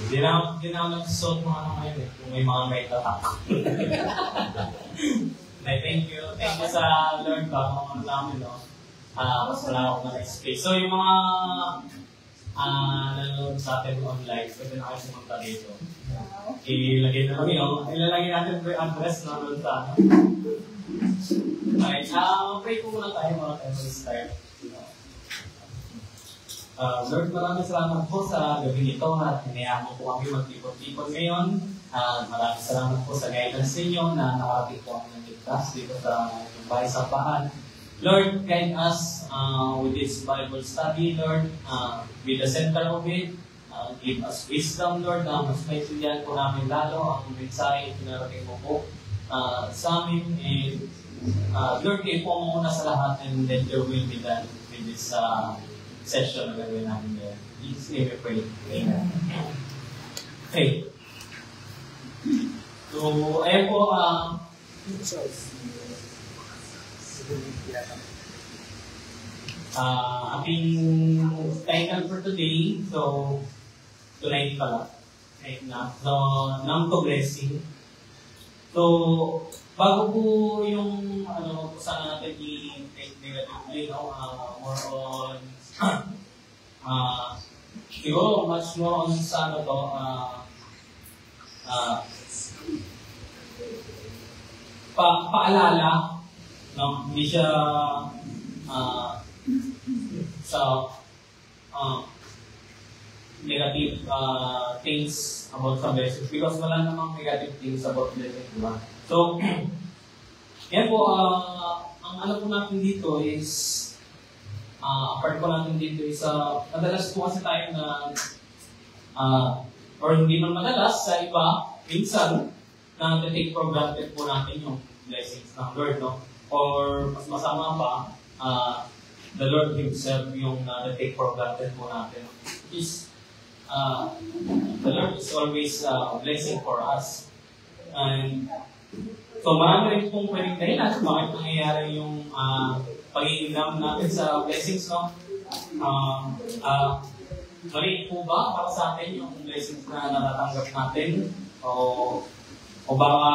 Hindi na ako nagsusuot mga ano ngayon eh, kung may mga may tatak. Thank you sa Lord ba, kung ano namin, no? Wala akong na-explain. So, yung mga nanonood sa atin online, pwede na kayo pumunta dito. Ilagay na lang yun. Ilalagay natin po yung address na doon sa ano. Okay, pray po muna tayo mga tayo mag-start. Lord, maraming salamat po sa gabi ito at hinayaan mo po kami magtipon-tipon ngayon. Maraming salamat po sa guidance ninyo na nakarating po kami ng ligtas dito sa inyong bahay sa Paan. Lord, guide us with this Bible study, Lord. Be the center of it. Give us wisdom, Lord, na mas maintindihan po namin lalo ang mensahe pinarating mo po sa amin. And Lord, kayo po muna sa lahat and let your will be done with this session na gagawin namin ngayon. Please, name we pray. Amen. Okay. So, ayan po, ating title for today, so, tonight pala, right na. So, Nang to Blessing. So, bago po yung, kung saan natin i-take negatively, more on, siguro, much more on sa paalala, no? Hindi siya negative things about sa blessings because wala namang negative things about blessings, diba? So, yan po, ang alam po natin dito is apart po natin dito is madalas po kasi tayo na or hindi man madalas sa iba, minsan na take for granted po natin yung blessings ng Lord, no? Or mas masama pa, the Lord Himself yung take for granted po natin. Is the Lord is always blessing for us. And so marami rin pong pwedeng dahilan bakit nangyayari yung pag-iinam natin sa blessings, no? Mali po ba para sa atin yung blessings na natatanggap natin? O baka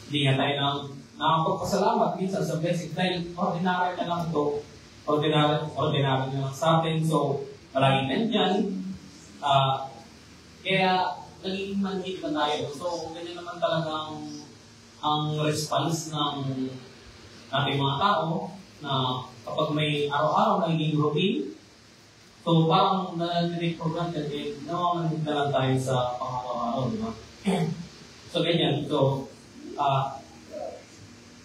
hindi nga tayo nakapagpasalamat minsan sa blessings dahil ordinary na lang ito. Ordinary na lang sa atin. So, palaging nandyan. Kaya, naging manhid na tayo. So, ganyan naman talagang ang response ng ating mga tao na kapag may araw-araw naging routine, so parang na-take for granted, nawamanhid na lang tayo sa pang-araw-araw, di ba? So, ganyan. So,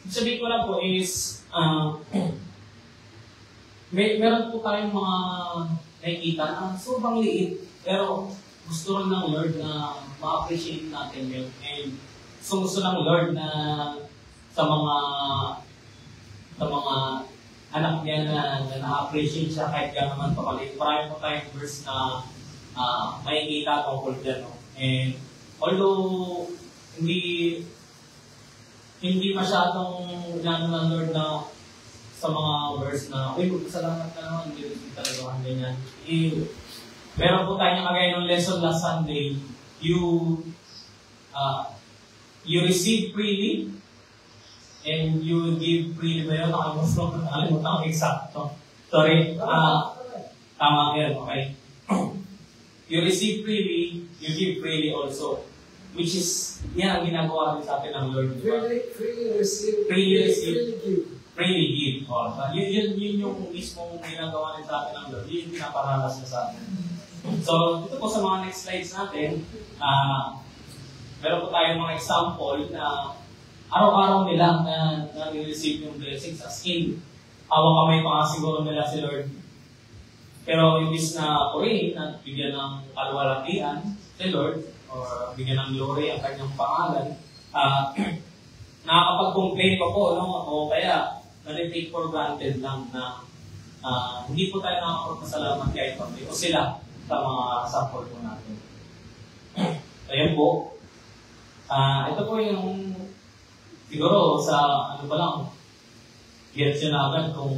sabihin ko lang po is, meron po tayong mga nakikita na sobrang liit, pero gusto rin ng Lord na ma-appreciate natin yun. And gusto ng Lord na sa mga anak niya na na-appreciate siya kahit gano'n naman pamalit. Marami po tayong verse na makikita tungkol dyan. No? And although hindi masyadong gano'n ng Lord na sa mga verse na, uy, magpasalamat ka naman, hindi rin talaga ang ganyan. Meron po tayo kagaya ng lesson last Sunday, you receive freely, and you give freely ba yun? Nakalimutan ang eksakto. Sorry, tama yan, okay? You receive freely, you give freely also. Which is, yan ang ginagawa rin sa atin ng Lord. Freely receive, freely give. Yun yung mismong ginagawa rin sa atin ng Lord. Yun yung pinaparanas na sa atin. So, dito po sa mga next slides natin, meron po tayong mga example na araw-araw nila na receive yung blessings as in, hawak kamay pa nga siguro nila si Lord. Pero imbis na purihin at bigyan ng kaluwalhatian si Lord, or bigyan ng glory ang kanyang pangalan, nakakapag-complain pa po, no? O kaya, na-take for granted lang na hindi po tayo nakakapagpasalamat kahit pati o sila sa mga sample po natin. Ayan po. Ito po yung siguro sa ano pa lang, gets yun agad kung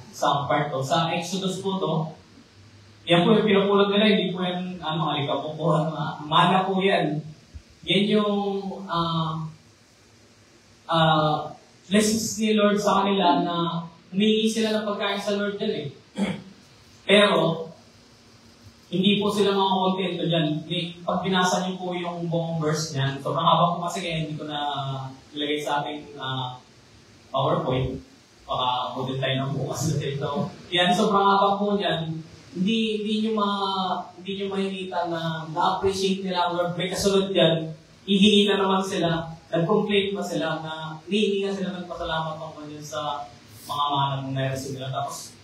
sa part to. Sa Exodus po to, Yan po yung pinapulot nila, hindi po yan, alikapukuhan, mana po yan. Yan yung blessings ni Lord sa kanila na humingi sila ng pagkain sa Lord din eh. Pero, hindi po sila mga kontento dyan. Pag binasa niyo po yung buong verse niyan, sobrang haba po kasi kaya hindi ko na ilagay sa ating PowerPoint. Baka abutin tayo ng bukas na ito. Yan, sobrang haba po dyan. Hindi nyo makikita na na-appreciate nila ang Lord. May kasunod dyan, hihingi na naman sila, nag-complain pa sila na hihingi na sila nagpasalamat tungkol yun sa mga mahanap na receive nila. Tapos,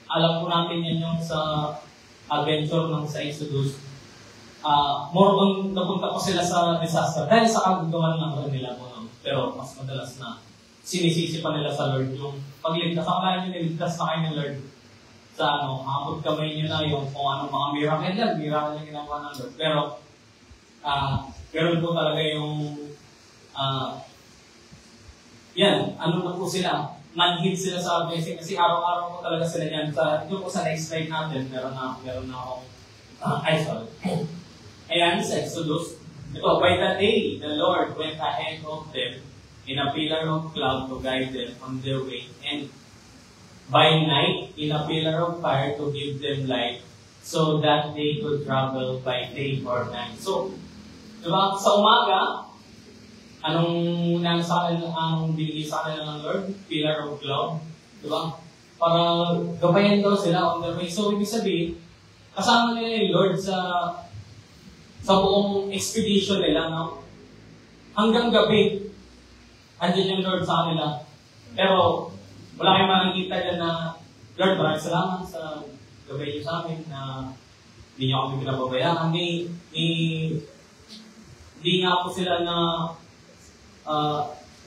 alam po natin yan yung sa adventure ng sa Exodus. More on, napunta po sila sa disaster dahil sa kagagawan ng nila po. No? Pero mas madalas na sinisisi pa nila sa Lord yung pagligtas. Ang kaya nyo niligtas na kayo ni Lord sa abot kamay nyo na yung kung anong mga miracle yan. Miracle yung ginawa ng Lord. Pero, meron po talaga yung yan, ano na po sila, manhid sila sa blessing kasi araw-araw po talaga sila yan. Ito po sa next slide natin, meron na akong, sorry. Ayan, sa Exodus. Ito, by the day, the Lord went ahead of them in a pillar of cloud to guide them on their way, and by night, in a pillar of fire to give them light, so that they could travel by day or night. So, diba, sa umaga, anong binigay sa kanila ng Lord? Pillar of cloud. Diba? Para gabayan daw sila on their way. So, ibig sabihin, kasama nila yung Lord sa buong expedition nila, no? Hanggang gabi, andyan yung Lord sa kanila. Pero, wala kayong makikita dyan na, Lord, maraming salamat sa gabay niyo sa amin na hindi niyo kami pinababayaan. Hindi nga po sila na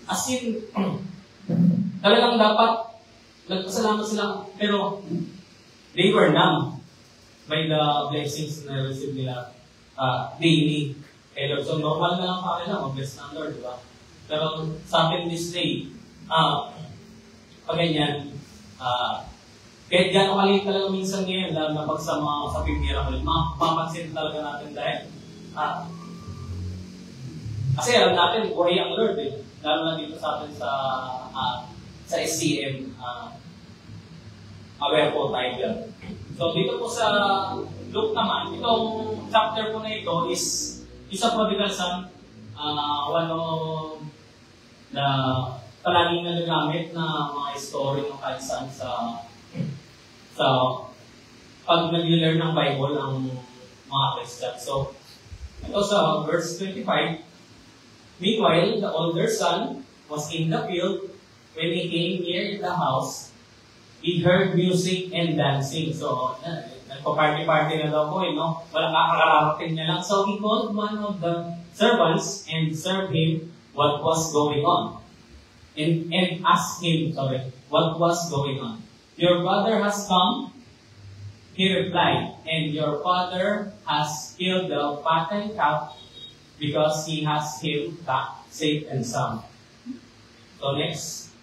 as in, talagang dapat nagpasalamat sila, pero they were numb by the blessings na receive nila daily. Kaya Lord, so normal na lang pa kanila, mag-bless ng Lord, di ba? Pero sa akin this day, pag ganyan, kahit gano'ng kaliit talaga minsan ngayon, lalo na pag sa mga sa miracle, mapapansin talaga natin dahil kasi alam natin, buhay ang Lord eh. Lalo na dito sa atin sa SCM, aware po tayo dyan. So dito po sa Luke naman, itong chapter po na ito is isa prodigal son, one of the palaging nagagamit na mga story ng kahit saan sa pag nag-learn ng Bible ang mga Christian. So, ito sa verse 25, meanwhile, the older son was in the field. When he came near the house, he heard music and dancing. So, nagpa-party-party na daw po, no? Walang kakakarating niya lang. So, he called one of the servants and served him what was going on. And asked him, what was going on. Your brother has come, he replied, and your father has killed the fattened calf because he has him back safe and sound. So next,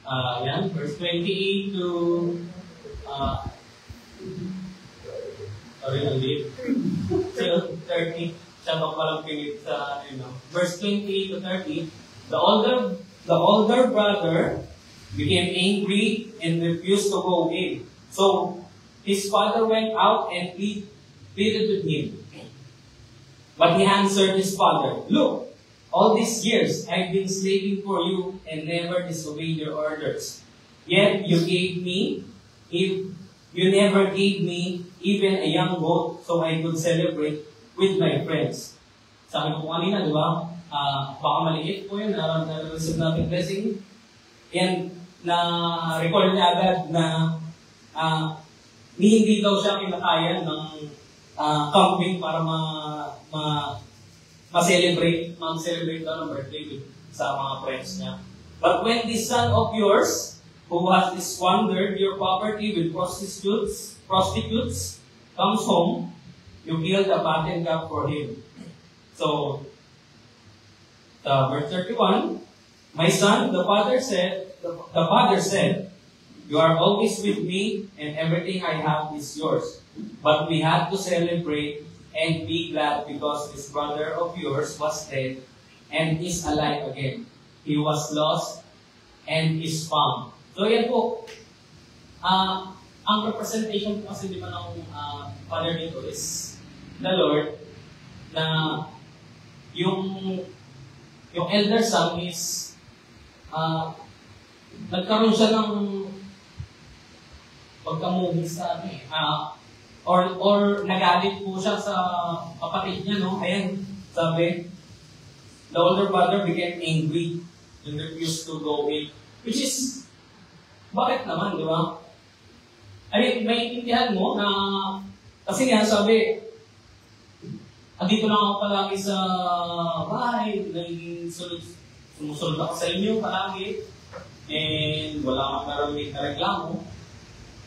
verse 28 to, till 30. Siya pa palang pinit sa, verse 28 to 30, the older brother became angry and refused to go in. So, his father went out and pleaded with him. But he answered his father, "Look, all these years I've been slaving for you and never disobeyed your orders. Yet you never gave me even a young goat so I could celebrate with my friends." Sabi ko kanina, di ba? Baka maliit po yun, na-receive natin blessing. And na-recall niya agad na hindi daw siya kinakayan ng camping para mag-celebrate daw ng birthday sa mga friends niya. But when this son of yours, who has squandered your property with prostitutes, comes home, you kill the fattened calf for him. So, verse 31, my son, the father said, you are always with me, and everything I have is yours. But we had to celebrate and be glad because this brother of yours was dead and is alive again. He was lost and is found. So yan po, ang representation po kasi di ba ng Father dito is the Lord na yung elder son is nagkaroon siya ng pagkamuhi sa or nagalit po siya sa kapatid niya, no? Ayan, sabi, the older brother became angry and refused to go in. Which is, bakit naman, di ba? Ay, may intindihan mo na, kasi nga sabi, dito lang ako palagi sa bahay, sumusunod ako sa inyo palagi, and wala kang narinig na reklamo.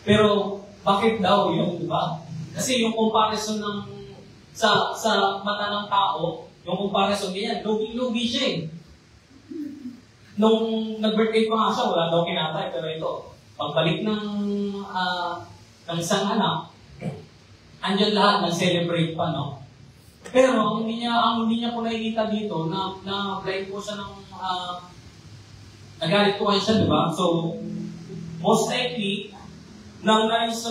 Pero, bakit daw yun, di ba? Kasi yung comparison ng sa mata ng tao, yung comparison niya, lugi-lugi siya eh. Nung nag-birthday pa nga siya, wala daw kinatay, pero ito, pagbalik ng isang anak, andyan lahat, nag-celebrate pa, no? Pero, ang hindi niya po nakikita dito, na blind po siya ng, nagalit po siya, di ba? So, most likely, nang na rin sa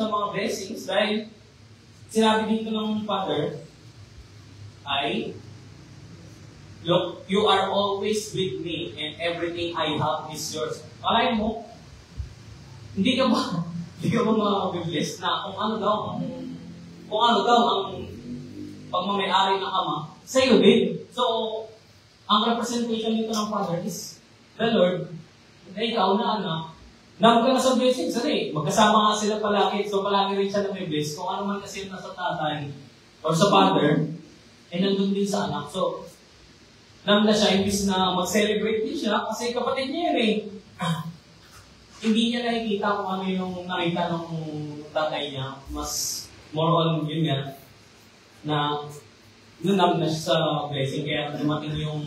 mga blessings dahil sinabi dito ng Father ay, look, you are always with me and everything I have is yours. Alay mo, hindi ka ba mabibless na kung ano daw ang pagmamayari ng Ama sa iyo din. So, ang representation dito ng Father is the Lord na ikaw na anak. Nang ka na sa blessing, magkasama nga sila palagi, so palagi rin siya na may bless. Kung ano man kasi nasa tatay or sa father, ay nandun din sa anak. So, nang na siya, imbis na mag-celebrate din siya, kasi kapatid niya yun eh. Hindi niya nakikita kung ano yung nakita ng tatay niya. Mas more on yun nga, na nunam na siya sa blessing, kaya dumating yung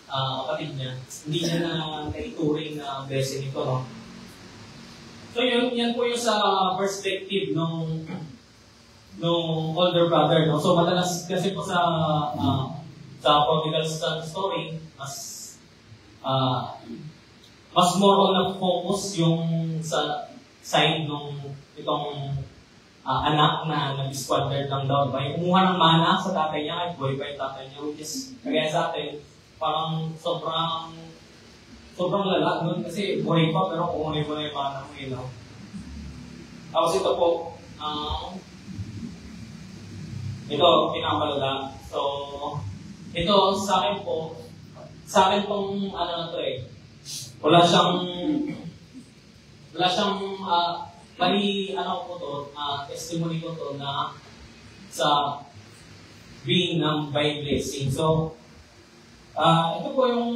kapatid niya. Hindi niya na naituring na blessing ito, no? So yan po yung sa perspective ng older brother, no? So madalas kasi po sa prodigal son story, mas more on na-focus yung sa side ng itong anak na nag-squander lang daw. Yung kumuha ng mana sa tatay niya, ay buhay pa yung tatay niya, which is, kaya sa atin, parang sobrang lala nun kasi buhay pa pero kukunin mo na yung mana mo ilaw. Tapos ito po, ito, pinamalala. So, ito sa akin pong ano na to eh, wala siyang testimony ko to na sa being by blessing. So, ito po yung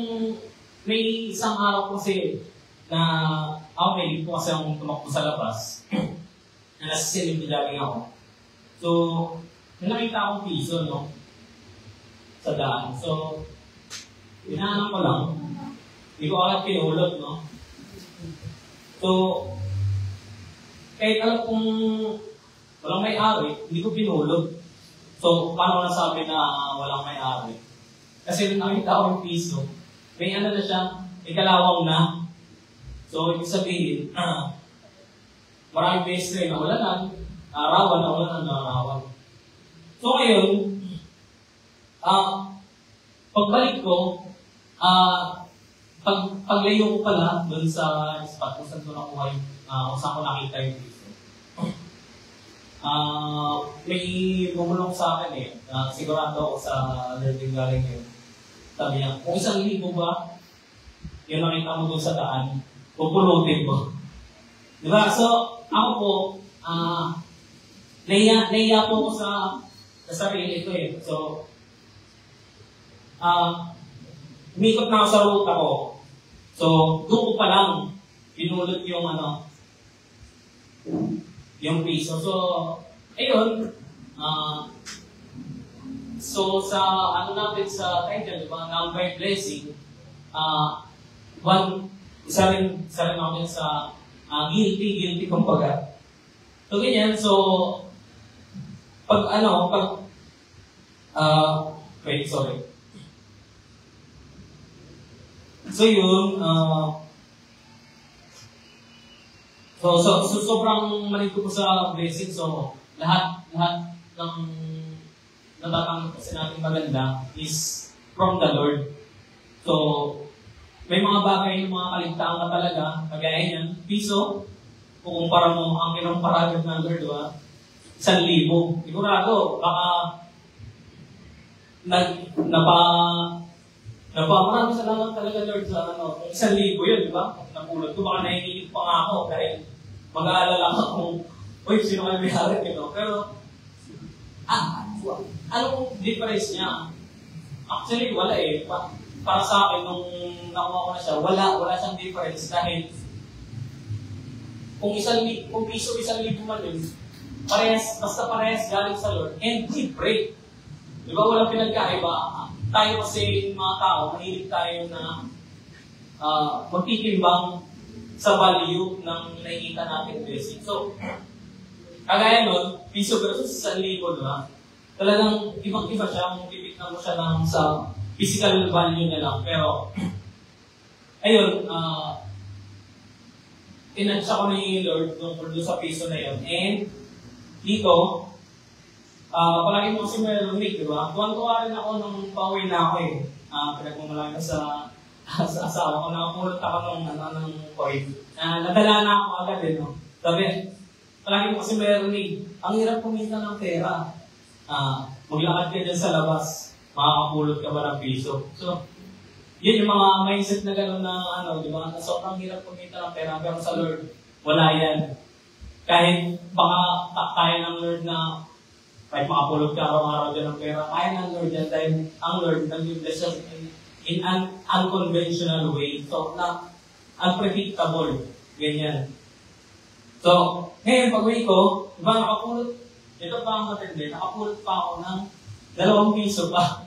may isang araw kasi na may po kasi akong tumakbo sa labas na nasa silip jogging ako. So, nakita akong piso, no? Sa daan. So, hinahanap ko lang. Hindi ko agad pinulot, no? So, kahit alam kong walang may-ari, hindi ko pinulot. So, paano ko nasabi na walang may-ari? Kasi nung nakita ko yung piso, may ano na siya, may kalawang na. So, ibig sabihin, maraming beses rin na wala na, arawan. So, ngayon, pagbalik ko, paglayo ko pala doon sa spot kung saan ko nakuha yung, kung saan ko nakita yung piso. May bumulong sa akin eh, sigurado ako sa learning galing yun. Sabi niya, kung 1,000 ba, yung nakita mo doon sa daan, pupulutin mo. Diba? So, ako po, naiya po ko sa sarili ko eh. So, umikot na ako sa route ako. So, doon ko pa lang pinulot yung yung piso. So, ayun, so sa natin sa title, diba, number blessing, isa rin ako sa guilty kumbaga. So, ganyan. So, wait, sorry. So, yun, so sobrang maligto ko sa blessing. So, lahat ng natatanggap kasi natin maganda is from the Lord. So, may mga bagay, mga kaligtaan ka talaga, kagaya yan, piso, kukumpara mo ang kinumparagan ng Lord, diba? 1,000. Sigurado, baka maraming salamat talaga, Lord, sa kung 1,000 yun, di ba? Napulot ko, baka nahihilig pa nga ako dahil mag-aalala ka kung, uy, sino kayo may-hari, Pero, anong difference niya? Actually, wala eh. Para sa akin, nung nakuha ko na siya, wala siyang difference dahil kung piso 1,000 man yun, basta parehas galing sa Lord, and we pray. Di ba, walang pinagkaiba. Tayo kasi, mga tao, mahilig tayo na magtitimbang sa value ng nakikita natin blessing. So, kagaya nun, piso versus 1,000, di ba? Talagang ibang-iba siya, kung titignan mo siya lang sa physical value na lang. Pero, ayun, inansya ko ni Lord tungkol doon sa piso na yun. And, dito, palagi mo kasi may rumik, di ba? Tuwan-tuwa rin ako nung pauwi na ako eh. Pinagmamalaki sa asawa ko, nakapulot ako ng coin. Nadala na ako agad eh, no? Sabi, palagi mo kasi may rumik. Ang hirap kumita ng pera. Maglakad ka dyan sa labas, makakapulot ka ba ng piso? So, yun yung mga mindset na gano'n na di ba? Na sobrang hirap kumita ng pera, pero sa Lord, wala yan. Kahit baka kaya ng Lord na kahit makapulot ka araw-araw dyan ng pera, kaya ng Lord yan dahil ang Lord nag-bless us in an unconventional way. So, na unpredictable. Ganyan. So, ngayon, pag-uwi ko, diba nakapulot, ito pa ang matindi, nakapulot pa ako ng 2 piso pa.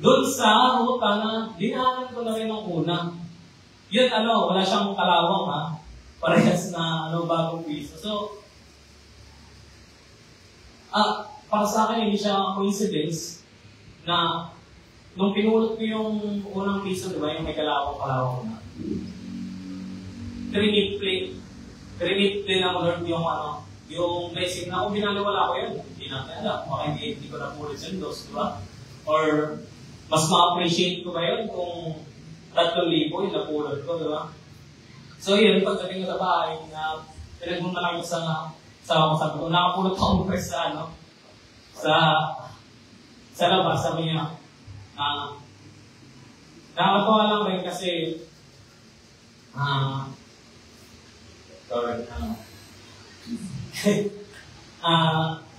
Doon sa ruta na dinaanan ko na rin ng una. Yun, wala siyang kalawang, ha? Parehas na, bagong piso. So, para sa akin, hindi siya coincidence na nung pinulot ko yung unang piso, di ba, yung may kalawang na. Trinipli ng Lord yung blessing na kung binaliwala ko yun, hindi natin alam. Baka hindi ko napulot sa dos, di ba? Or, mas ma-appreciate ko ba yun kung 3,000 yung napulot ko, di ba? So yun, pagdating ko sa bahay, pinagmunta ko sa sabi ko, nakapulot ako mo sa labas, sabi niya, nakakatawa lang rin kasi,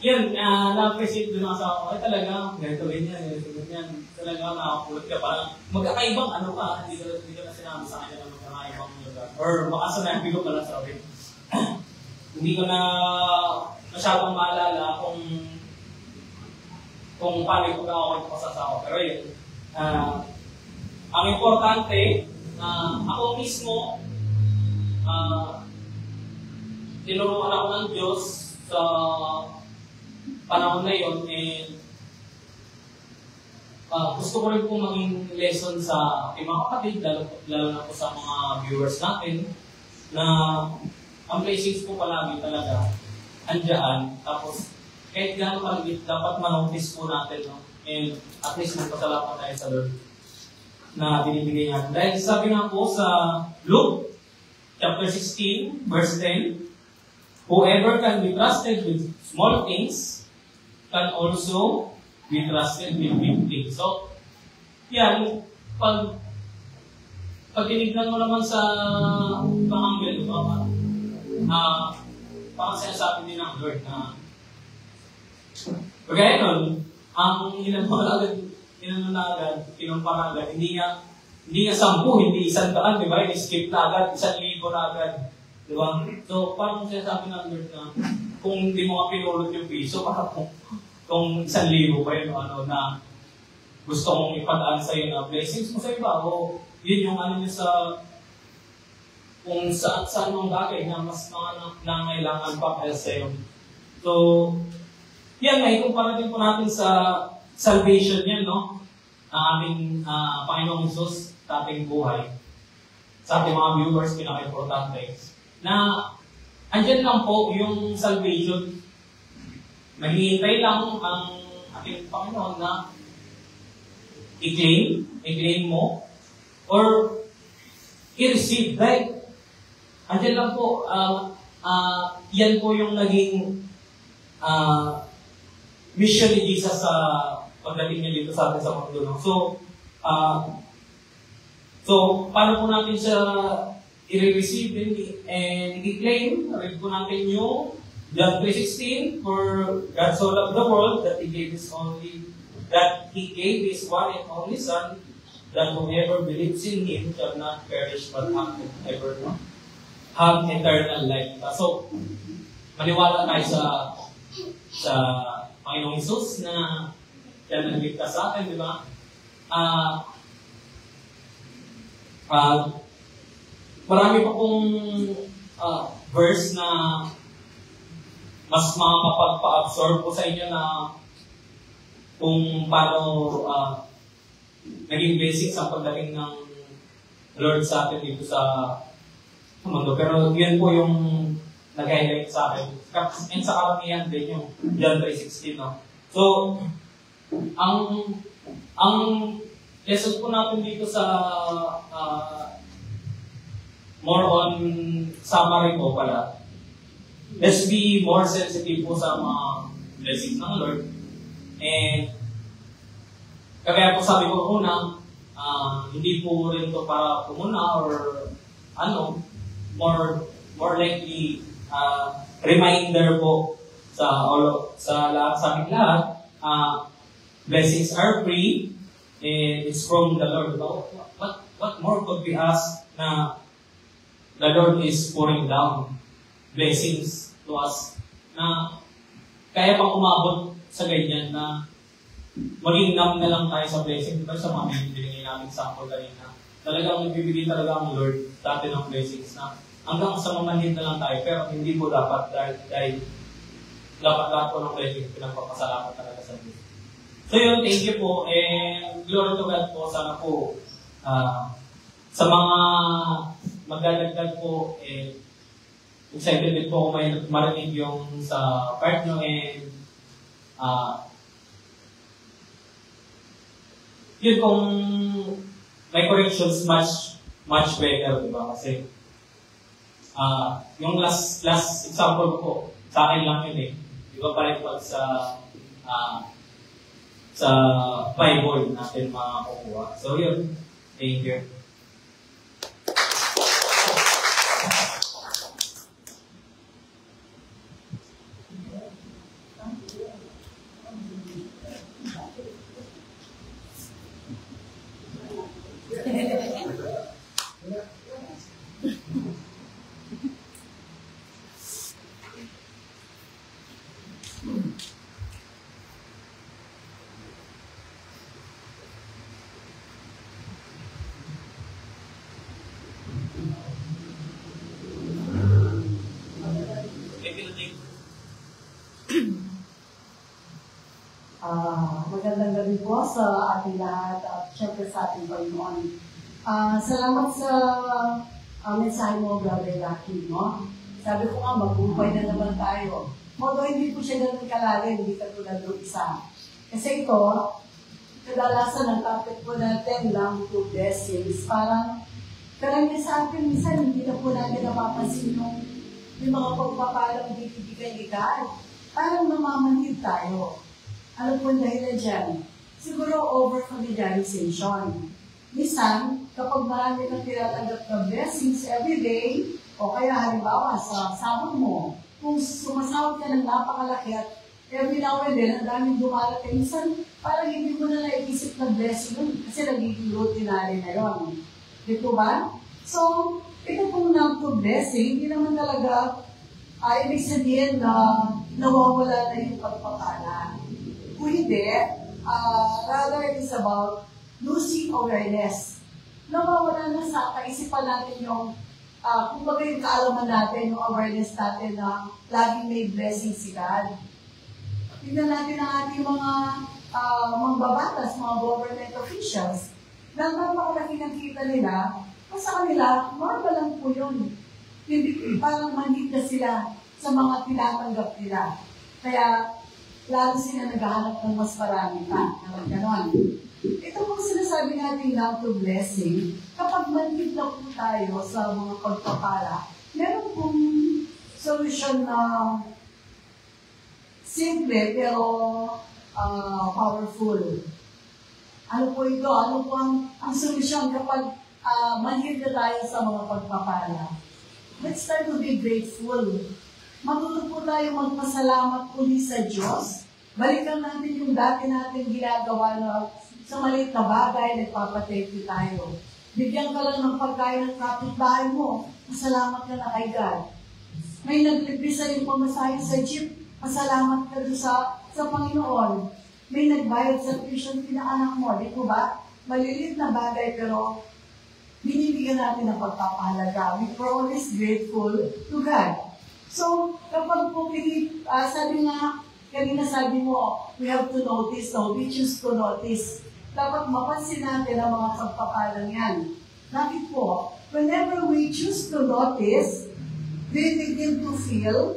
yun, na-appreciate doon ako sa ako, talaga, ganito ganyan, talaga nakapulot ka, parang magkakaibang ka, hindi ko na sinabi sa kanya na magkakaibang lugar. Or baka sanabi ko pala, sorry. Hindi ko na masyadong maalala kung paano ko nakakawin ko sa asawa. Pero yun, ang importante, ako mismo, tinuruan ako ng Diyos sa panahon na yun, and gusto ko rin pong maging lesson sa ating mga kapatid, lalo na po sa mga viewers natin, na ang blessings po palagi talaga andyan. Tapos, kahit gano'n kaligit, dapat manotice po natin, no? And at least magpasalamat tayo sa Lord na binibigay natin. Dahil sabi nga po sa Luke, chapter 16, verse 10, whoever can be trusted with small things can also be trusted with big things. So, yan, pag tinignan mo naman sa pang-angle, parang sinasabi din ng Lord na kaya nun, ang kinumpara agad, hindi nga 10, hindi 100, di ba? I-skip na agad, 1,000 na agad. Di ba? So, parang sinasabi ng Lord na kung hindi mo ka pinulot yung piso, parang kung 1,000 pa yun, na gusto kong ipadaan sa'yo na blessings mo sa iba, o yun yung niya kung saan mga bagay na mas nangailangan pa kaya sa'yo. So, yan, may kumpara din po natin sa salvation yan, no? Ang aming Panginoong Isus sa ating buhay. Sa ating mga viewers, pinaka-importante. Na, andyan lang po yung salvation. Maghihintay lang ang ating Panginoon na i-claim mo, or i-receive. Like, andyan lang po, yan po yung naging mission ni Jesus sa pagdating niya dito sa atin sa mundo. No? So, paano po natin siya i-receive and i-claim? Read po natin yung John 3:16, for God so loved the world that He gave His one and only Son, that whoever believes in Him shall not perish but have eternal life. So, maniwala tayo sa Panginoong Isus na yan nagligtas sa atin, di ba? Marami pa pong verse na mas makapagpa-absorb po sa inyo na kung paano naging basics ang pagdating ng Lord sa atin dito sa mundo. Pero yun po yung nag-highlight sa akin. And sa karamihan din yung John 3:16. No? So, ang lesson po natin dito sa more on summary po pala. Let's be more sensitive po sa mga blessings ng Lord. And kaya po sabi ko una, hindi po rin to para pumuna or more likely reminder po sa lahat sa aming lahat. Blessings are free and it's from the Lord. What more could we ask na the Lord is pouring down blessings to us na kaya pang umabot sa ganyan na maging numb na lang tayo sa blessing. Diba sa mga binigay namin sample kanina, talagang nagbibigay talaga ang Lord sa atin ng blessings na hanggang sa mamanhin na lang tayo, pero hindi po dapat dahil dapat lahat po ng blessings pinagpapasalamat talaga sa Diyos. So yun, thank you po, and glory to God po. Sana po sa mga magdadagdag po, excited din po kung may marinig yung sa part nyo, and yun, kung may corrections, much better, diba? Kasi yung last example ko, sa akin lang yun eh. Diba palit pag sa Bible natin makakuha. So yun, thank you. Magandang gabi po sa ating lahat at syempre sa ating Panginoon. Salamat sa mensahe mo, Brother Lucky, no? Sabi ko nga, magbuhay na naman tayo. Although hindi po siya ganun kalalim, hindi katulad ng isa. Kasi ito, kadalasan ang topic po natin lang to blessings. Parang karamihan sa atin, minsan hindi na po natin napapansin yung mga pagpapalang bibigay ni God. Parang namamanhid tayo. Ano po ang dahilan dyan? Siguro over-familiarization. Minsan, kapag marami kang tinatanggap na blessings every day, o kaya halimbawa sa sahod mo, kung sumasahod ka ng napakalaki at every now and then, ang daming dumarating, minsan parang hindi mo na naisip na blessing yun kasi nagiging routinary na yun. Di po ba? So, ito pong blessing, hindi naman talaga ibig sabihin na nawawala na yung pagpapala. Kung hindi, rather it is about losing awareness. Nawawala na sa kaisipan natin yung kumbaga yung kaalaman natin, yung awareness natin na laging may blessing si God. Tignan natin ang ating mga babatas, mga government officials, na napakalaki ng kita nila, sa kanila, normal lang po yun. Hindi, parang manhid na sila sa mga tinatanggap nila. Kaya, lalo sila naghahanap ng mas marami pa. Ganon. Ito pong sinasabi natin now to blessing, kapag manhid na po tayo sa mga pagpapala, meron pong solusyon na simple pero powerful. Ano po ito? Ano po ang solusyon kapag manhid na tayo sa mga pagpapala? Let's start to be grateful. Matuto po tayo magpasalamat uli sa Diyos. Balikan natin yung dati natin ginagawa na sa maliit na bagay, nagpapatake tayo. Bigyan ka lang ng pagkain ng kapitbahay mo, masalamat ka na kay God. May naglibre sa iyong pamasahe sa jeep, masalamat ka doon sa Panginoon. May nagbayad sa tuition pinaanak mo, di po ba? Maliliit na bagay pero binibigyan natin ng pagpapahalaga. We are always grateful to God. So, kapag po sabi nga, kanina sabi mo, we have to notice, no? We choose to notice. Dapat mapansin natin ang mga pagpapalang yan. Bakit po? Whenever we choose to notice, we begin to feel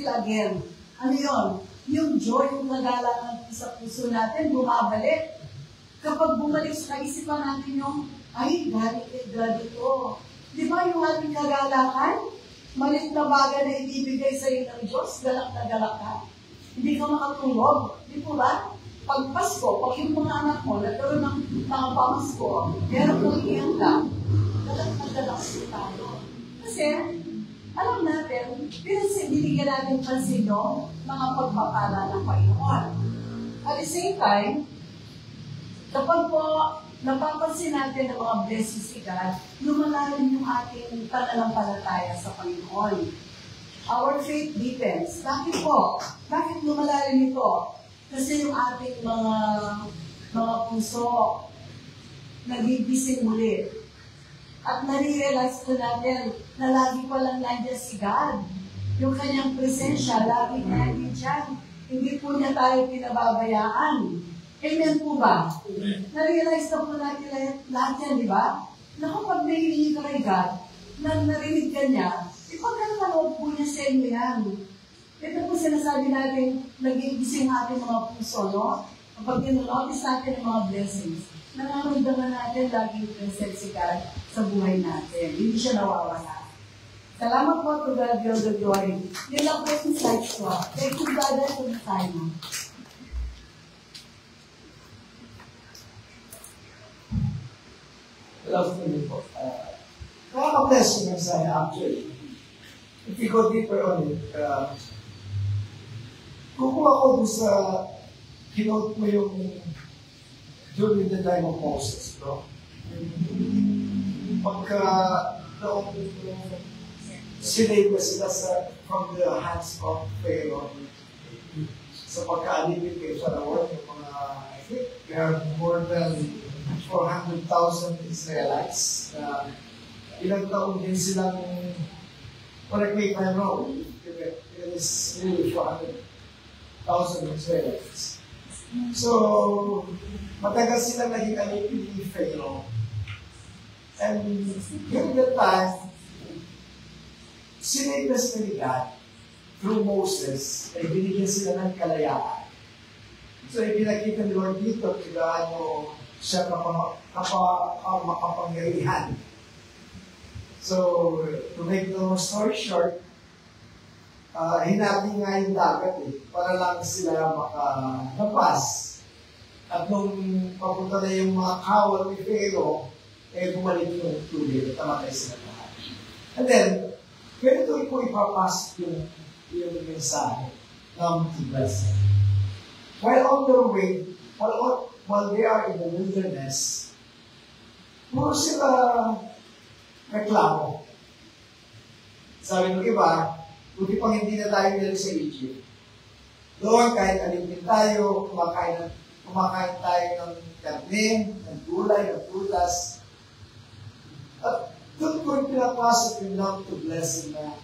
again. Ano yun? Yung joy, yung nagalakan sa puso natin, bumabalik. Kapag bumalik sa kaisipan natin yung, ay, God ito. Di ba yung ating kagalakan? Malit na bagay na ibibigay sa iyo ng Diyos, galak na galak ka. Hindi ka makatulog. Di po ba? Pag Pasko, pag yung mga anak mo, nagkaroon ng mga pamasko, meron kang iangka, galak na galak tayo. Kasi, alam natin, binigyan natin pansin yung mga pagpapala ng Panginoon. At the same time, kapag po napapansin natin ang mga blessings si God, lumalalim yung ating pananampalataya sa Panginoon. Our faith deepens. Bakit po? Bakit lumalalim ito? Kasi yung ating mga puso nagigising muli. At nare-realize ko natin na lagi palang nandiyan si God. Yung kanyang presensya, lagi nandiyan dyan. Hindi po niya tayo pinababayaan. Amen po ba? Na-realize na po natin lahat yan, di ba? Na kapag naiingi ka kay God, na narinig ka niya, ipagkakaloob po niya sa inyo yan. Ito po sinasabi natin, nagigising ating mga puso, no? Kapag ninonotice natin ang mga blessings, nararamdaman natin laging present si God sa buhay natin. Hindi siya nawawala. Salamat po to God, Dios of Glory. Yun lang po yung slides ko. Thank you, God, for the time. Love to me po. Nakaka-bless yung mensahe actually. If you go deeper on it, kukuha ko dun sa kinote mo yung during the time of Moses, bro. Pagka noong sinave sila from the hands of Pharaoh sa pagka-alipin kay Pharaoh, yung mga, I think, there are more than 400,000 Israelites na ilang taon din silang, correct me if I'm wrong, it is really 400,000 Israelites. So, matagal silang naging alipin ni Pharaoh. And during that time, sinignas ni God through Moses ay binigyan sila ng kalayaan. So, ipinakita ni Lord dito kung gaano siya makapangyarihan. So, to make the long story short, hinati nga yung dagat para lang sila makalapas. At nung papunta na yung mga kawal ni Pharaoh, bumalik yung tubig at tamatay sila lahat. And then, ganito ko ipapasok yung mensahe ng blessing. While on their way, while they are in the wilderness, puro sila reklamo. Sabi ng iba, buti pang hindi na tayo nila sa Egypt. Doon, kahit alipin tayo, kumakain tayo ng karne, ng gulay, ng prutas. At doon ko yung pinapasok yung love to blessing na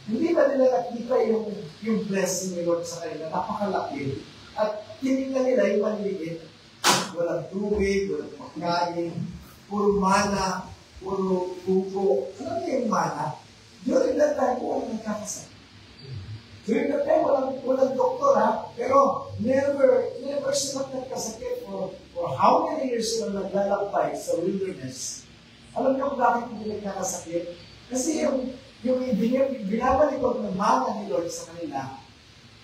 hindi ba nila nakita yung blessing ni Lord sa kanila, napakalaki. At tinignan nila yung manliit, walang tubig, walang pagkain, puro mana, puro pupo. Alam niyo yung mana? During that time, po ang nagkakasakit. During that time, walang doktor ha, pero never sila nagkasakit for how many years sila naglalakbay sa wilderness. Alam niyo kung bakit hindi nagkakasakit? Kasi yung binabalikod ng mana ni Lord sa kanila,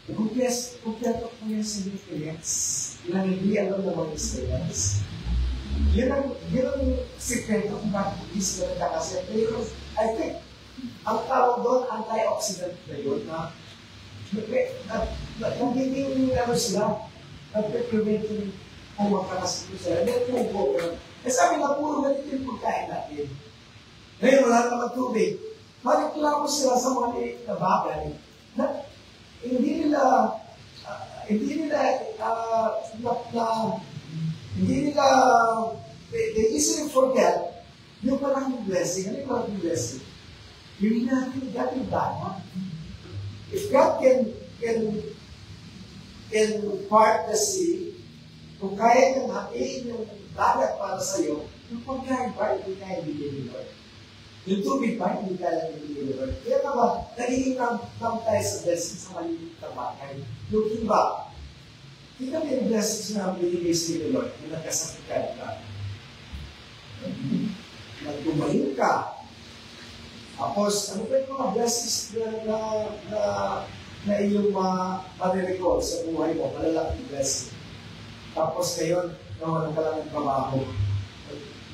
kumpleto po yung significance. Ilang hindi alam ng mga Israelites. Yun ang sikreto kung bakit hindi sila nagkakasakit. Pero I think, ang tawag doon, antioxidant na yun, na nagiging sila, nagpe-prevent yung kung magkakasakit sila. Then po, kasi sabi na puro ganito yung pagkain natin. Ngayon, wala naman tubig. Mareklamo sila sa mga liit na bagay na hindi nila they easily forget yung malaking blessing. Ano yung malaking blessing? Yung natin dating dana. If God can part the sea, kung kaya niyang hatiin yung dagat para sa iyo, yung pagkain pa, hindi kaya bigyan ni Lord. Yung tubig pa, hindi kaya bigyan ni Lord. Kaya naman, nagiging lang tayo sa blessing sa maliit na bagay. Yung iba, hindi kami yung blessings na binigay sa ni Lord, yung nagkasakit ka. Nagtumahin ka. Tapos, ano pa yung mga blessings na iyong marirecord sa buhay mo, malalaking blessing. Tapos ngayon, nawalan ka lang ng trabaho.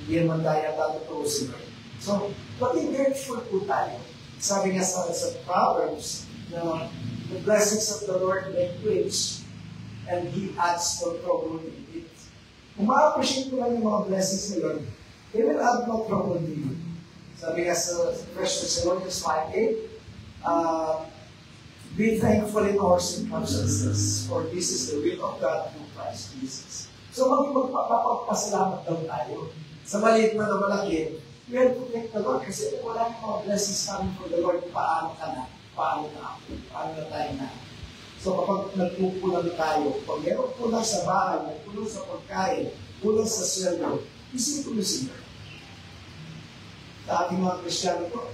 Hindi naman tayo tatutusin. So, maging grateful po tayo. Sabi nga sa Proverbs, na the blessings of the Lord make rich, and He adds no trouble in it. Kung ma-appreciate ko lang yung mga blessings ni Lord, they will add no trouble to you. Sabi nga sa 1 Thessalonians 5:8, be thankful in all circumstances, for this is the will of God through Christ Jesus. So magpapasalamat daw tayo. Sa maliit man na malaki, we have to thank the Lord kasi wala yung mga blessings namin for the Lord, paano ka na, paano na tayo na. So kapag nagpupulang tayo, pag meron pulang sa bahay, may pulang sa pagkain, pulang sa sweldo, isipin mo si Lord. Sa ating mga Kristiyano ko,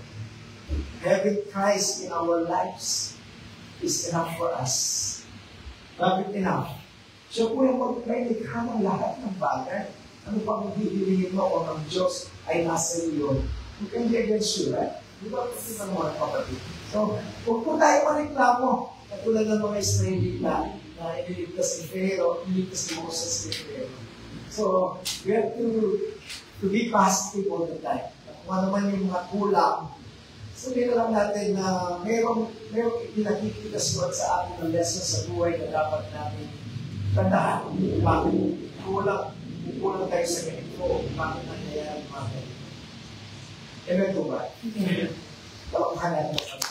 having Christ in our lives is enough for us. Bakit enough? Siya po yung magkailikha ng lahat ng bagay. Ano pang hihilingin mo o ng Diyos ay nasa iyo. You can be against you, right? Di ba kasi ng mga kapatid? So, huwag po tayo mareklamo. Katulad ng mga Israelita na iniligtas ni Pharaoh, iniligtas ni Moses ni Pharaoh. So, we have to be positive all the time. Kung ano man yung mga kulang, sabihin na lang natin na mayroong pinakikita siya sa atin ng lesson sa buhay na dapat natin tandaan. Bakit kulang tayo sa ganito? Bakit nangyayari mga ganito? Amen po ba? Talakhan natin sa kanila.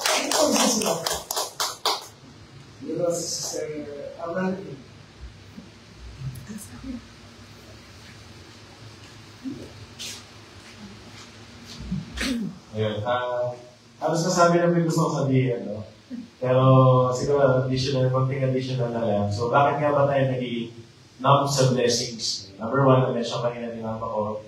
Ano po isa sila? Dito si Sister Abraham. Ayun. Halos nasabi na may gusto ko sabihin, no? Pero siguro konting additional na lang. So, bakit nga ba tayo naging numb sa blessings? Number one, na-mention kanina din ako,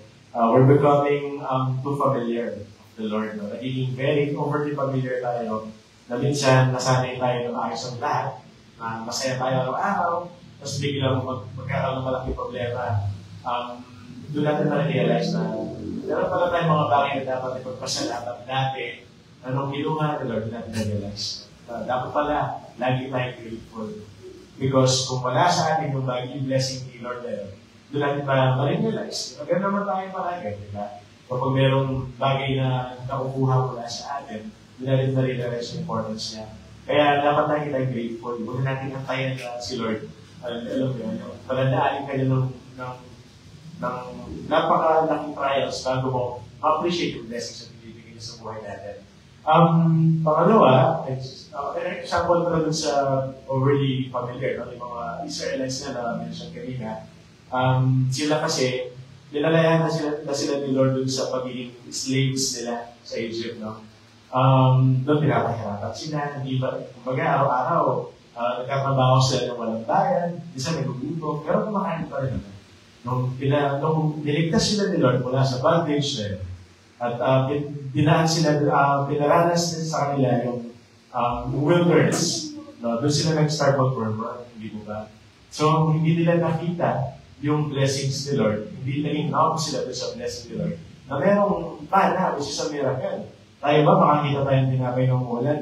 we're becoming too familiar of the Lord. No? Nagiging very overly familiar tayo na minsan nasanay tayo ng ayos ang lahat, na masaya tayo araw-araw, tapos biglang magkakaroon ng malaking problema. Doon natin na-realize na meron pala tayong mga bagay na dapat ipagpasalamat natin. Anong ginawa ni Lord natin na-realize? Dapat pala, lagi tayong grateful. Because kung wala sa atin yung bagay, blessing ni Lord na yun, doon natin ma-realize. Maganda naman tayo palagay, di ba? Kapag merong bagay na nakukuha mula sa atin, doon natin na-realize yung importance niya. Kaya dapat lagi tayong grateful. Huwag natin antayan na si Lord. Alam mo yun, palandaanin kayo ng napakalaking trials bago mo appreciate yung blessings na binibigay sa buhay natin. Pangalawa, example ko na dun sa overly familiar, no? Yung mga Israelites na mention kanina, sila kasi, pinalayan na sila ni Lord dun sa pagiging slaves nila sa Egypt, no? Doon pinapahirapan sila, hindi ba, kumbaga araw-araw, nagkatrabaho sila ng walang bayan, isa nagugutom, pero kumakain pa rin naman. Nung niligtas sila ni Lord mula sa bondage na yun, at pinaranas nila sa kanila yung wilderness. No? Doon sila nag-start mag-murmur, hindi mo ba? So, hindi nila nakita yung blessings ni Lord. Hindi naging out sila doon sa blessing ni Lord. Na merong pana, which is a miracle. Tayo ba, makakita tayo ng tinapay ng ulan?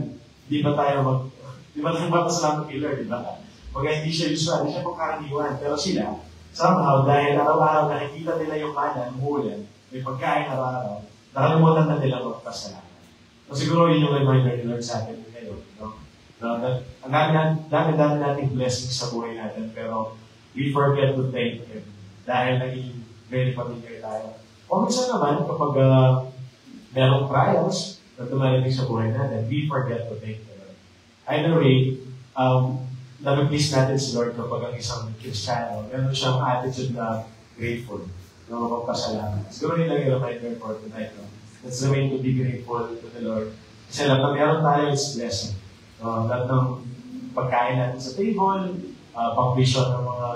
Di ba tayo magpasalamat kay Lord, di ba? Hindi siya usual, hindi siya pagkaraniwan. Pero sila, somehow, dahil araw-araw nakikita nila yung mana, ng ulan, may pagkain araw-araw, nakalimutan na nila magpasalamat. So, siguro yun yung reminder ni Lord sa atin ngayon. No? Ang dami nating blessings sa buhay natin, pero we forget to thank Him dahil naging very familiar tayo. O minsan naman, kapag merong trials na dumarating sa buhay natin, we forget to thank Him. Either way, nag-please natin si Lord kapag ang isang Kristiyano, meron siyang attitude na grateful, na magpasalamat. Siguro nila yung reminder for tonight. No? That's the way to be grateful to the Lord. Kasi alam na meron tayo, it's blessing. Lahat ng pagkain natin sa table, pang-vision ng mga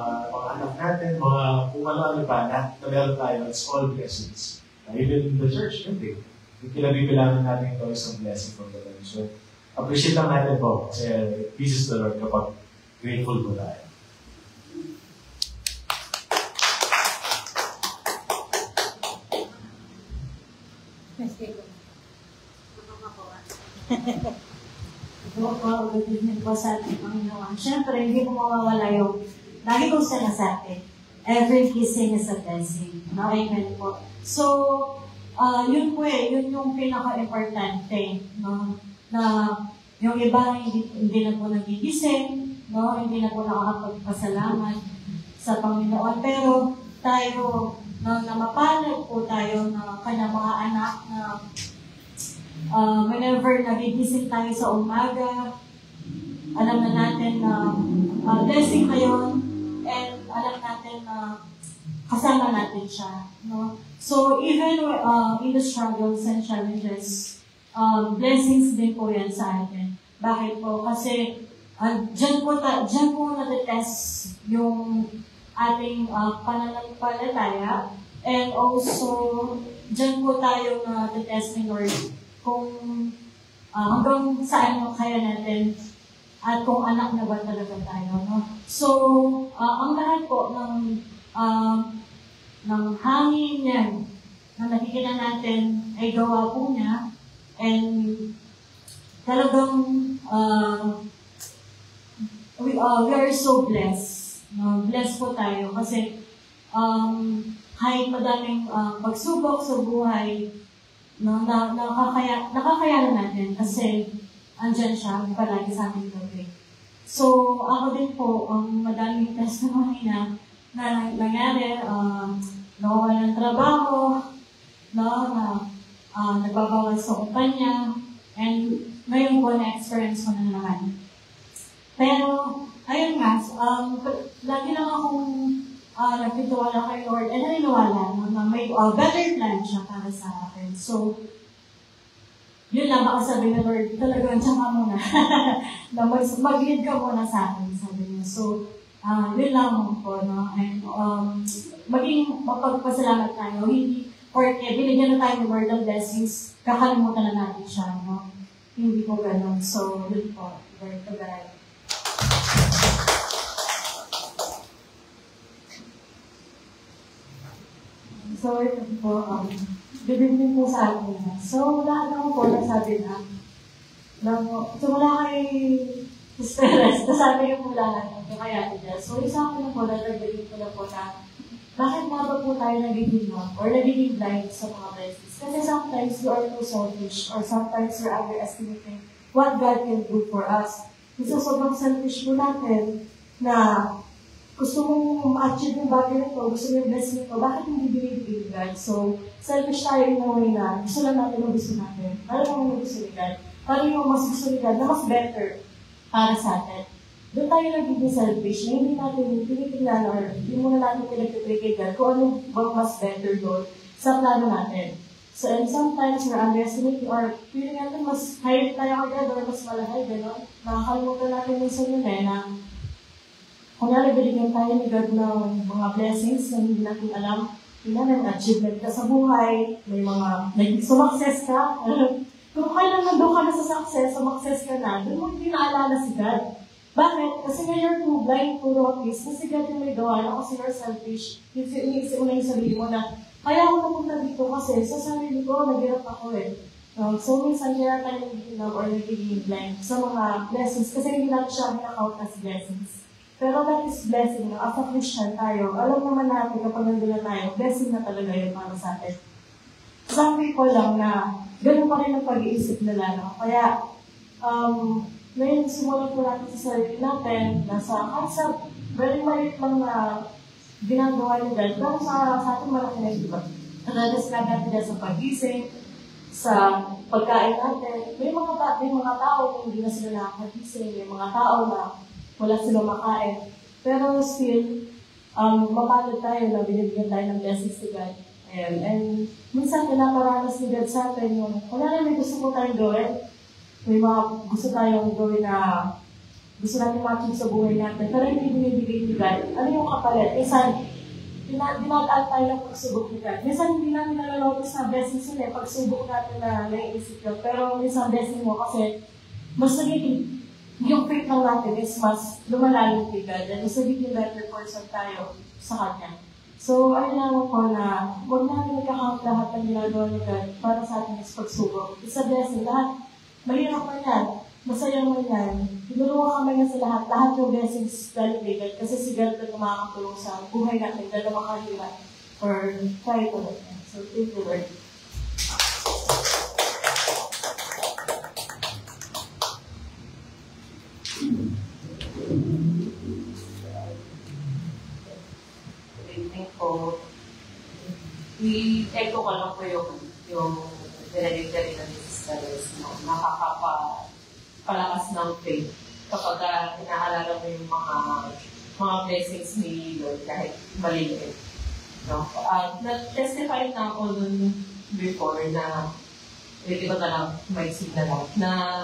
anak natin, mga kung ano-ano pa na meron tayo, it's all blessings. Even in the church, hindi. Yung kinabibilangan natin ito isang blessing from the Lord. So, appreciate lang natin po kasi this is the Lord kapag grateful po tayo. Good evening po sa ating Panginoon. Siyempre, hindi mo mawawala yung lagi kong sinasabi. Every kissing is a blessing. Amen po. So, yun po yun yung pinaka-importante, no? Na yung iba hindi na po nagigising, no? Hindi na po nakakapagpasalamat sa Panginoon. Pero tayo, na mapalad po tayo na kanyang mga anak na whenever nagigising tayo sa umaga, alam na natin na blessing ngayon and alam natin na kasama natin siya. No? So even in the struggles and challenges, blessings din po yan sa atin. Bakit po? Kasi dyan po natetest yung ating pananampalataya and also dyan po tayo natetest ni Lord kung hanggang saan kaya natin at kung anak na ba talaga tayo. No? So, ang lahat po ng hangin yan na nakikita natin ay gawa po niya and talagang we are so blessed. No? Blessed po tayo kasi kahit madaming pagsubok sa buhay, no, nakakayanan natin kasi andyan siya palagi sa ating gabi. So, ako din po, madaming testimony na nangyari, nawawalan ng trabaho, no, nagbabawal sa kumpanya, and ngayon po na-experience ko na naman. Pero, ayun nga, lagi lang akong nagtitiwala kay Lord, and naniniwala na may better plan siya para sa akin. So, yun lang, baka sabi ng Lord, talagang tsaka muna. na mag-lead ka muna sa akin, sabi niya. So, yun lang po, no? And maging mapagpasalamat tayo, hindi, porque binigyan na tayo ng word of blessings, kakalimutan na natin siya, no? Hindi po ganun. So, yun po, Lord, tagay. So, ito po, bibigyan po sa akin na. So, lahat naman po nasabi na, mula kay Steres, nasabi niyo po lahat ng kaya nila. So, isa ko na po, nalagagin ko na po na, bakit nga ba po tayo nagiging or nagiging blind sa mga blessings? Kasi sometimes you are too selfish, or sometimes you're underestimating what God can do for us. Kasi sobrang selfish po natin na gusto mong ma-achieve yung bagay nito, gusto mo yung blessing nito, bakit hindi binibigay ni God? So, selfish tayo in a way na gusto lang natin ang gusto natin. Para lang ang gusto ni God. Para yung mas gusto ni God na mas better para sa atin. doon tayo nagiging selfish na hindi natin tinitingnan or hindi muna natin pinagtitrigigan kung ano bang mas better doon sa plano natin. So, and sometimes we're underestimating or feeling natin mas higher tayo agad or mas malaki, gano'n. Nakakalimutan natin minsan yun na kunyari binigyan tayo ni God ng mga blessings na hindi natin alam. May achievement ka sa buhay, may sumakses ka. Kung kailan nandun ka na sa sumakses ka na, doon mo hindi naalala si God. Bakit? Kasi when you're too blind, too rockis, kasi God yung may gawa na kasi you're selfish. Iniisip mo na yung sarili mo na, kaya ako napunta dito kasi sa sarili ko, naghirap ako eh. So, minsan kaya tayo nagiging love or nagiging blind sa mga blessings kasi hindi natin siya pinakount as blessings. Pero that is blessing na as a Christian tayo, alam naman natin kapag nandun na tayo, blessing na talaga yun para sa atin. Some people lang na ganun pa rin ang pag-iisip nila. No? Kaya, ngayon simulan po natin sa sarili natin, nasa concept, very maliit lang na ginagawa ni God. Pero sa atin malaki na iba. Nanadas na natin sa pag-isip, sa pagkain natin. May mga tao na hindi na sila nakakagising, may mga tao na wala sila makain. Pero still, mapalad tayo na binibigyan tayo ng blessings ni God. And minsan pinaparanas ni God sa atin yung, wala na may gusto mo tayong gawin. May mga gusto tayong gawin na gusto natin ma-achieve sa buhay natin. Pero hindi binibigay ni God. Ano yung kapalit? Minsan, dinadaan tayo ng pagsubok ni God. Minsan hindi namin nalalotos na blessings yun eh. Pagsubok natin na naiisip yun. Pero minsan blessing mo kasi mas nagiging yung faith lang natin is mas lumalalim kay God and mas nagiging better person tayo sa Kanya. So, ayun lang po na huwag natin nagkakount lahat ng ginagawa ni God para sa atin is pagsubok. It's a blessing. Lahat, mahirap man yan, masaya man yan. Tinulungan kami nga sa lahat yung blessings galing kay God kasi si God na makakatulong sa buhay natin dahil makahirap or try to let them. So, thank you, Lord. Po, i-echo ko lang po yung dinalik-dalik ng sisters, no? Nakakapalakas ng faith kapag inaalala mo yung mga blessings ni Lord kahit maliit. No? Na-testify na ako nun before na hindi ko na lang may signal na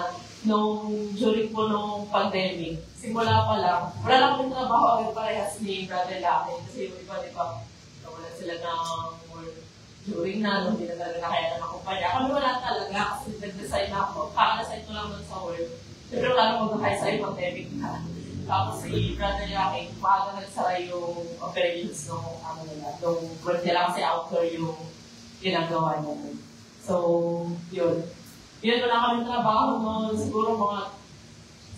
during po nung pandemic, simula pa lang, wala lang kami trabaho agad parehas ni Brother Laki kasi yung iba, di ba, wala sila ng work during na, hindi na talaga kaya ng kumpanya. Kami wala talaga kasi nag-design na ako. Kaka-design ko lang nun sa work. Siyempre wala nang mag-high sa'yo, pandemic na. Tapos si Brother Laki, maaga nagsara yung operations nung work nila kasi outdoor yung ginagawa namin. So, yun. Yun, wala kami trabaho noon. Siguro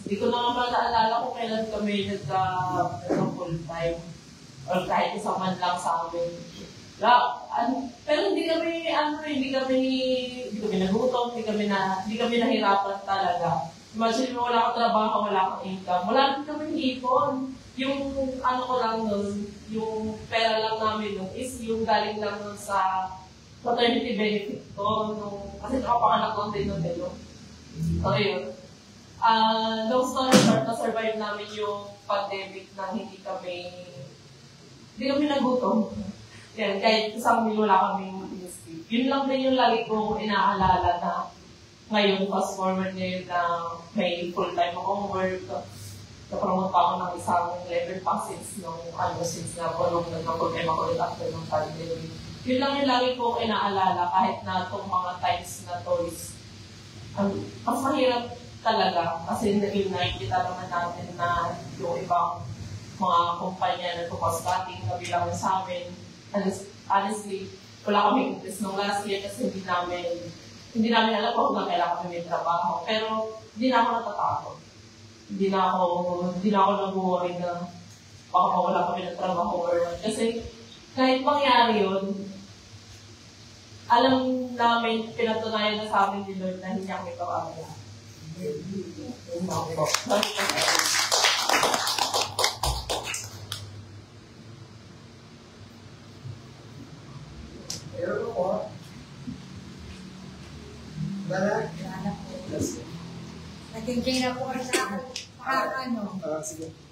hindi ko na maalala kung kailan kami full time. Or kahit isang man lang sa amin. Pero hindi kami nagutom, hindi kami nahirapan talaga. Imagine mo, wala kang trabaho, wala kang income. Wala din kami ipon. Yung ko lang nun, yung pera lang namin nun is yung galing lang nun sa maternity benefit ko, kasi nakapanganak lang din nun. So, yun. Long story short, na-survive namin yung pandemic na hindi kami nagutom. Yan, kahit isang meal wala kaming in-sleep. Yun lang din yung lagi kong inaalala na ngayon, fast forward ngayon na may full-time akong work. Napromote pa ako ng isang level pa since na po nung nag-problema ko ulit after ng pandemic. Yun lang yung lagi ko inaalala kahit na itong mga times na to is mas mahirap talaga kasi nakikita naman natin na yung ibang mga kumpanya na cost-cutting na bilang sa amin. Honestly, wala kami interest nung last year kasi hindi namin alam kung kailangan kami may trabaho. Pero hindi na ako natatakot. Hindi na ako nag-worry na baka mawala kami ng trabaho or what. Kasi kahit mangyari yun, alam namin, pinatunayan na sa amin ni Lord na hindi kami kawala. Meron ako. Wala. Nag-enjoy na po sa Ano? Sige.